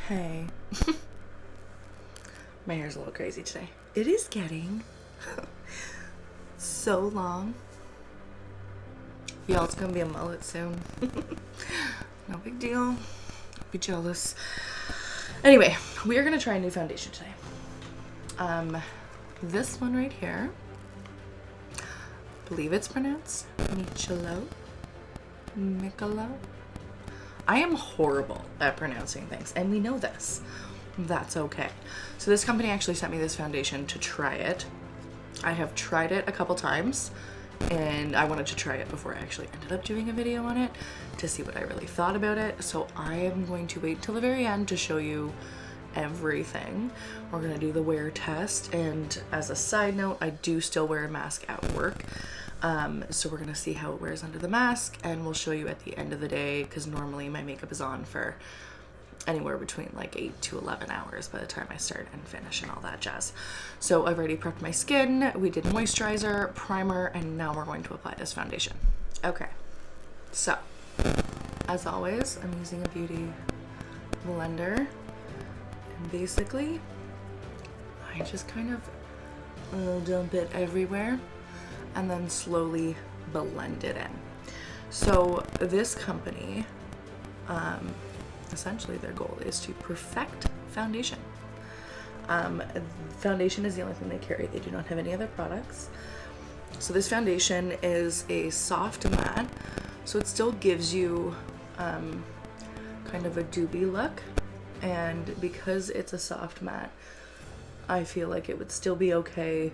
Hey. My hair's a little crazy today. It is getting so long. Y'all, it's gonna be a mullet soon. No big deal. Be jealous. Anyway, we are gonna try a new foundation today. This one right here. I believe it's pronounced Miccilo. Miccilo. I am horrible at pronouncing things, and we know this. That's okay. So this company actually sent me this foundation to try it. I have tried it a couple times, and I wanted to try it before I actually ended up doing a video on it to see what I really thought about it. So I am going to wait till the very end to show you everything. We're gonna do the wear test, and as a side note, I do still wear a mask at work. So we're gonna see how it wears under the mask, and we'll show you at the end of the day, because normally my makeup is on for anywhere between like 8 to 11 hours by the time I start and finish and all that jazz. So I've already prepped my skin. We did moisturizer, primer, and now we're going to apply this foundation. Okay, so as always, I'm using a beauty blender, and basically I just kind of dump it everywhere and then slowly blend it in. So this company, essentially their goal is to perfect foundation. Foundation is the only thing they carry. They do not have any other products. So this foundation is a soft matte, so it still gives you kind of a dewy look, and because it's a soft matte, I feel like it would still be okay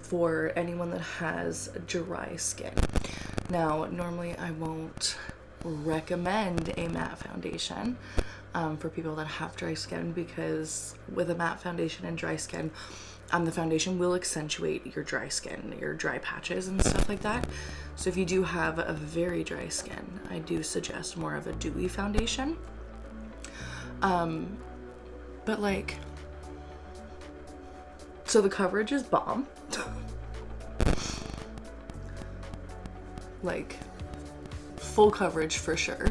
for anyone that has dry skin. Now, normally I won't recommend a matte foundation for people that have dry skin, because with a matte foundation and dry skin, the foundation will accentuate your dry skin, your dry patches and stuff like that. So if you do have a very dry skin, I do suggest more of a dewy foundation. But like, so the coverage is bomb. Like, full coverage for sure.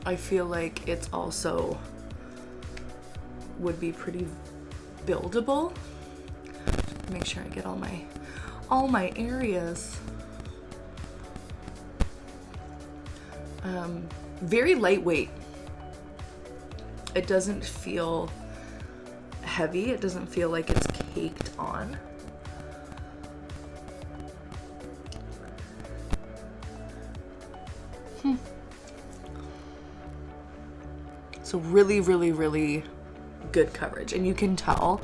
I feel like it's also would be pretty buildable. Make sure I get all my areas. Very lightweight. It doesn't feel heavy. It doesn't feel like it's caked on. So really, really, really good coverage, and you can tell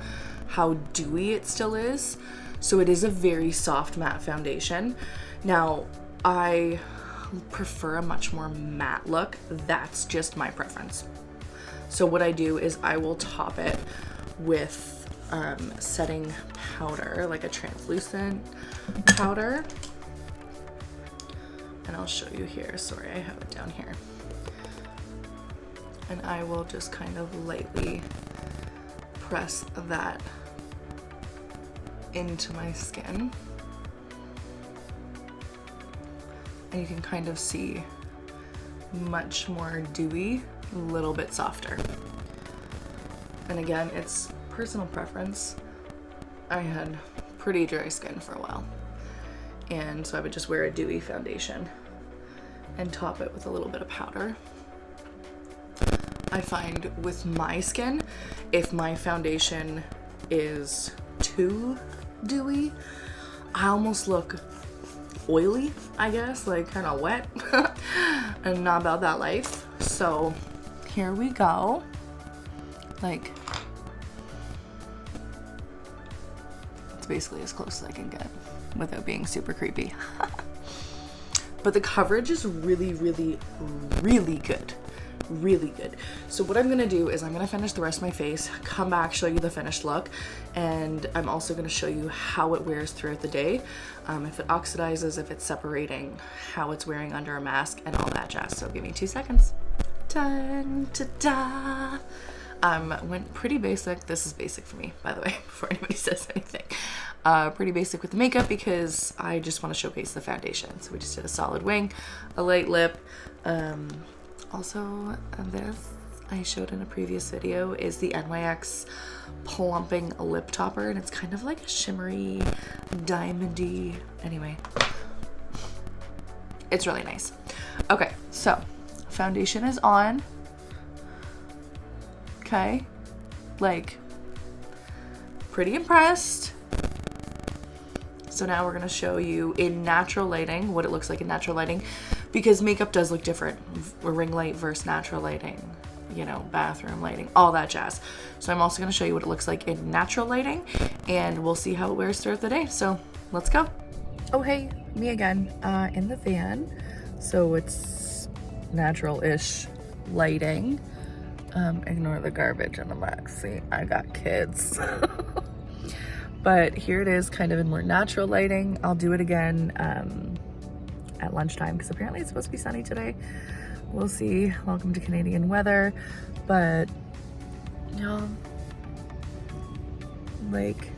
how dewy it still is. So it is a very soft matte foundation. Now, I prefer a much more matte look. That's just my preference. So what I do is I will top it with setting powder, like a translucent powder. And I'll show you here. Sorry, I have it down here. And I will just kind of lightly press that into my skin. And you can kind of see much more dewy, a little bit softer. And again, it's personal preference. I had pretty dry skin for a while, and so I would just wear a dewy foundation and top it with a little bit of powder. I find with my skin, if my foundation is too dewy, I almost look oily, I guess, like kind of wet, and not about that life. So here we go. Like, it's basically as close as I can get without being super creepy. But the coverage is really, really, really good. Really good. So what I'm gonna do is I'm gonna finish the rest of my face, come back, show you the finished look, and I'm also gonna show you how it wears throughout the day, if it oxidizes, if it's separating, how it's wearing under a mask, and all that jazz. So give me 2 seconds. Dun, da, da. Went pretty basic. This is basic for me, by the way, before anybody says anything. Pretty basic with the makeup because I just want to showcase the foundation. So we just did a solid wing, a light lip, also this I showed in a previous video is the NYX Plumping Lip Topper, and it's kind of like a shimmery, diamondy, anyway, it's really nice. Okay, so foundation is on. Okay, like, pretty impressed. So now we're gonna show you in natural lighting what it looks like in natural lighting, because makeup does look different. Ring light versus natural lighting, you know, bathroom lighting, all that jazz. So I'm also gonna show you what it looks like in natural lighting, and we'll see how it wears throughout the day. So let's go. Oh, hey, me again, in the van. So it's natural-ish lighting. Ignore the garbage in the back seat. I got kids. But here it is, kind of in more natural lighting. I'll do it again at lunchtime, because apparently it's supposed to be sunny today. We'll see. Welcome to Canadian weather. But, you know, like,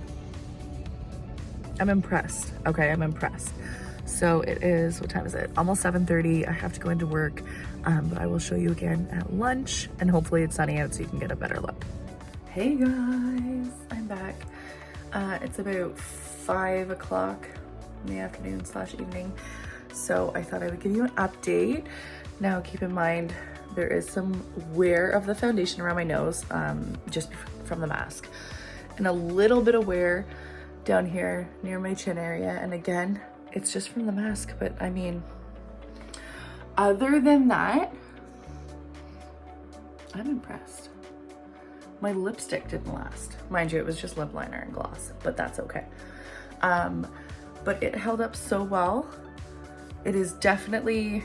I'm impressed. Okay, I'm impressed. So it is, what time is it? Almost 7:30. I have to go into work, but I will show you again at lunch, and hopefully it's sunny out so you can get a better look. Hey guys, I'm back. It's about 5 o'clock in the afternoon / evening. So I thought I would give you an update. Now keep in mind, there is some wear of the foundation around my nose, just from the mask, and a little bit of wear down here near my chin area. And again, it's just from the mask, but I mean, other than that, I'm impressed. My lipstick didn't last. Mind you, it was just lip liner and gloss, but that's okay. But it held up so well. It is definitely,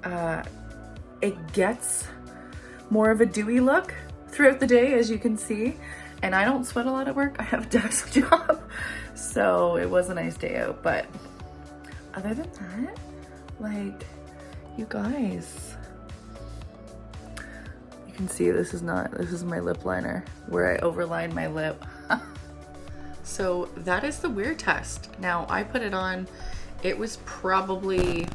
it gets more of a dewy look throughout the day, as you can see. And I don't sweat a lot at work. I have a desk job. So it was a nice day out, but other than that, like, you guys, you can see this is my lip liner where I overlined my lip. So that is the wear test. Now I put it on, it was probably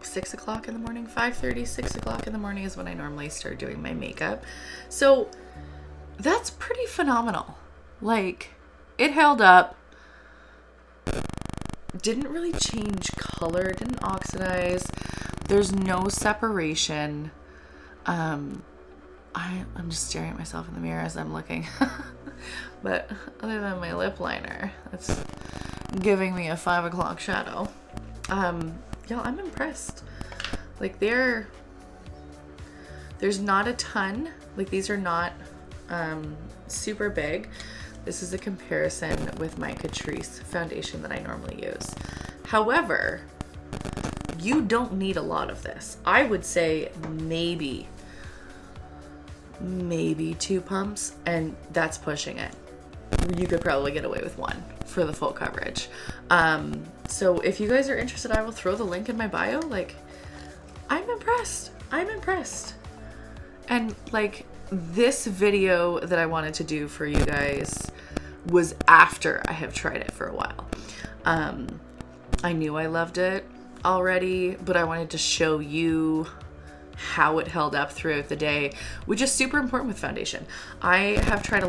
6 o'clock in the morning, 5:30, 6 o'clock in the morning is when I normally start doing my makeup. So that's pretty phenomenal. Like, it held up, didn't really change color, didn't oxidize. There's no separation. I'm just staring at myself in the mirror as I'm looking. But other than my lip liner, it's giving me a 5 o'clock shadow. Yeah, I'm impressed. Like, there's not a ton. Like, these are not super big. This is a comparison with my Catrice foundation that I normally use. However, you don't need a lot of this. I would say maybe 2 pumps, and that's pushing it. You could probably get away with 1 for the full coverage. So if you guys are interested, I will throw the link in my bio. Like, I'm impressed. I'm impressed. And like, this video that I wanted to do for you guys was after I have tried it for a while. I knew I loved it already, but I wanted to show you how it held up throughout the day, which is super important with foundation. I have tried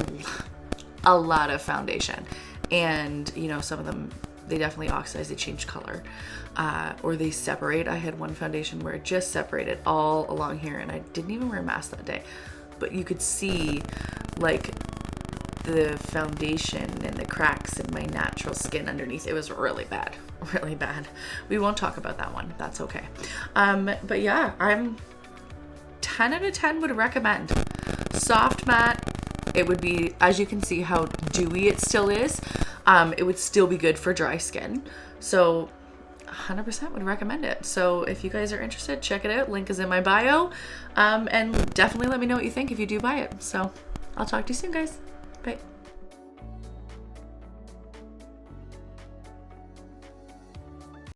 a lot of foundation, and you know, some of them, they definitely oxidize, they change color, or they separate. I had one foundation where it just separated all along here, and I didn't even wear a mask that day, but you could see like the foundation and the cracks in my natural skin underneath. It was really bad, really bad. We won't talk about that one. That's okay. But yeah, I'm 10 out of 10 would recommend. Soft matte. It would be, as you can see how dewy it still is, it would still be good for dry skin. So 100% would recommend it. So if you guys are interested, check it out. Link is in my bio. And definitely let me know what you think if you do buy it. So I'll talk to you soon, guys. Bye.